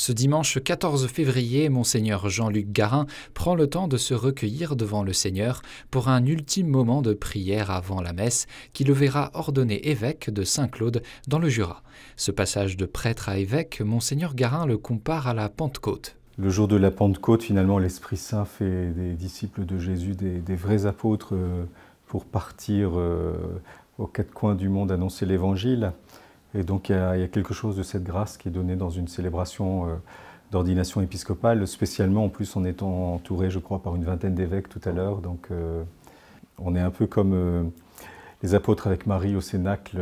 Ce dimanche 14 février, Monseigneur Jean-Luc Garin prend le temps de se recueillir devant le Seigneur pour un ultime moment de prière avant la messe qui le verra ordonné évêque de Saint-Claude dans le Jura. Ce passage de prêtre à évêque, Monseigneur Garin le compare à la Pentecôte. Le jour de la Pentecôte, finalement, l'Esprit Saint fait des disciples de Jésus des vrais apôtres pour partir aux quatre coins du monde annoncer l'Évangile. Et donc il y a quelque chose de cette grâce qui est donnée dans une célébration d'ordination épiscopale, spécialement en plus en étant entouré, je crois, par une vingtaine d'évêques tout à l'heure. Donc on est un peu comme les apôtres avec Marie au Cénacle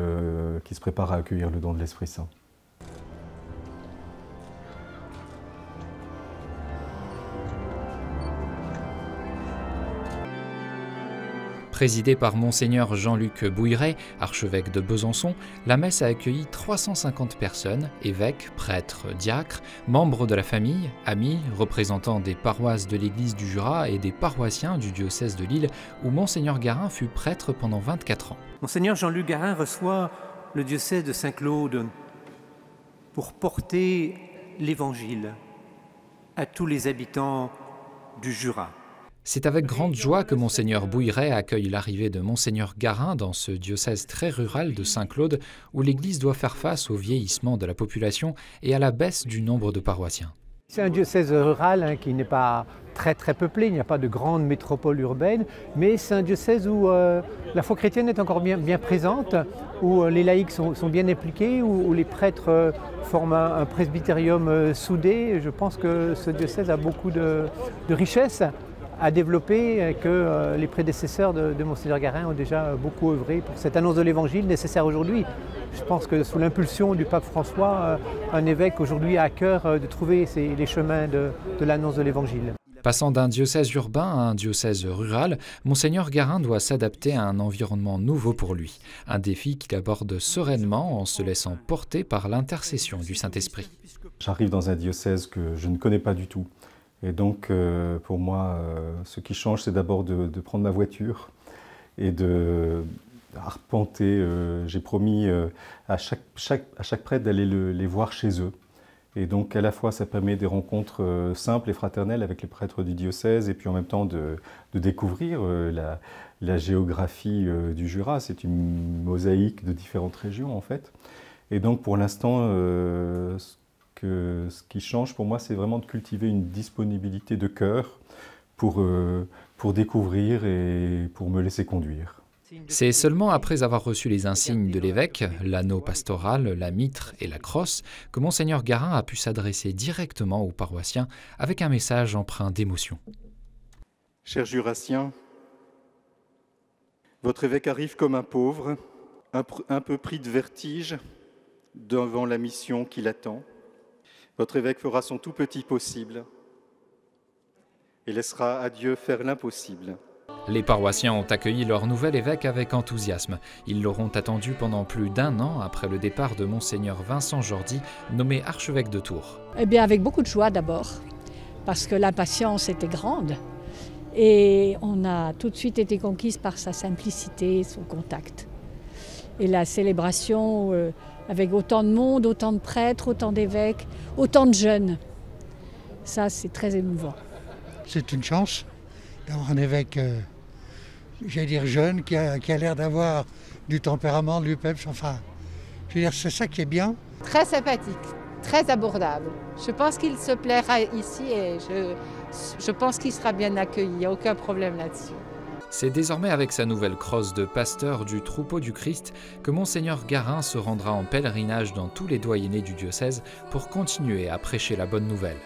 qui se préparent à accueillir le don de l'Esprit Saint. Présidée par Monseigneur Jean-Luc Bouilleret, archevêque de Besançon, la messe a accueilli 350 personnes, évêques, prêtres, diacres, membres de la famille, amis, représentants des paroisses de l'église du Jura et des paroissiens du diocèse de Lille, où Monseigneur Garin fut prêtre pendant 24 ans. Monseigneur Jean-Luc Garin reçoit le diocèse de Saint-Claude pour porter l'Évangile à tous les habitants du Jura. C'est avec grande joie que Monseigneur Bouilleret accueille l'arrivée de Monseigneur Garin dans ce diocèse très rural de Saint-Claude où l'Église doit faire face au vieillissement de la population et à la baisse du nombre de paroissiens. C'est un diocèse rural qui n'est pas très peuplé, il n'y a pas de grande métropole urbaine, mais c'est un diocèse où la foi chrétienne est encore bien présente, où les laïcs sont bien impliqués, où les prêtres forment un presbytérium soudé. Je pense que ce diocèse a beaucoup de richesses à développer, que les prédécesseurs de Monseigneur Garin ont déjà beaucoup œuvré pour cette annonce de l'Évangile nécessaire aujourd'hui. Je pense que sous l'impulsion du pape François, un évêque aujourd'hui a à cœur de trouver les chemins de l'annonce de l'Évangile. Passant d'un diocèse urbain à un diocèse rural, Monseigneur Garin doit s'adapter à un environnement nouveau pour lui. Un défi qu'il aborde sereinement en se laissant porter par l'intercession du Saint-Esprit. J'arrive dans un diocèse que je ne connais pas du tout. Et donc, pour moi, ce qui change, c'est d'abord de prendre ma voiture et de arpenter. J'ai promis à chaque prêtre d'aller les voir chez eux. Et donc, à la fois, ça permet des rencontres simples et fraternelles avec les prêtres du diocèse, et puis en même temps de découvrir la géographie du Jura. C'est une mosaïque de différentes régions, en fait. Et donc, pour l'instant, ce qui change pour moi, c'est vraiment de cultiver une disponibilité de cœur pour découvrir et pour me laisser conduire. C'est seulement après avoir reçu les insignes de l'évêque, l'anneau pastoral, la mitre et la crosse, que Monseigneur Garin a pu s'adresser directement aux paroissiens avec un message empreint d'émotion. Chers Jurassiens, votre évêque arrive comme un pauvre, un peu pris de vertige devant la mission qui l'attend. Votre évêque fera son tout petit possible et laissera à Dieu faire l'impossible. Les paroissiens ont accueilli leur nouvel évêque avec enthousiasme. Ils l'auront attendu pendant plus d'1 an après le départ de Monseigneur Vincent Jordi, nommé archevêque de Tours. Eh bien, avec beaucoup de joie d'abord, parce que l'impatience était grande et on a tout de suite été conquise par sa simplicité, son contact. Et la célébration avec autant de monde, autant de prêtres, autant d'évêques, autant de jeunes. Ça, c'est très émouvant. C'est une chance d'avoir un évêque, j'allais dire jeune, qui a l'air d'avoir du tempérament, du peps, enfin, je veux dire, c'est ça qui est bien. Très sympathique, très abordable. Je pense qu'il se plaira ici et je pense qu'il sera bien accueilli, il n'y a aucun problème là-dessus. C'est désormais avec sa nouvelle crosse de pasteur du troupeau du Christ que Monseigneur Garin se rendra en pèlerinage dans tous les doyennés du diocèse pour continuer à prêcher la bonne nouvelle.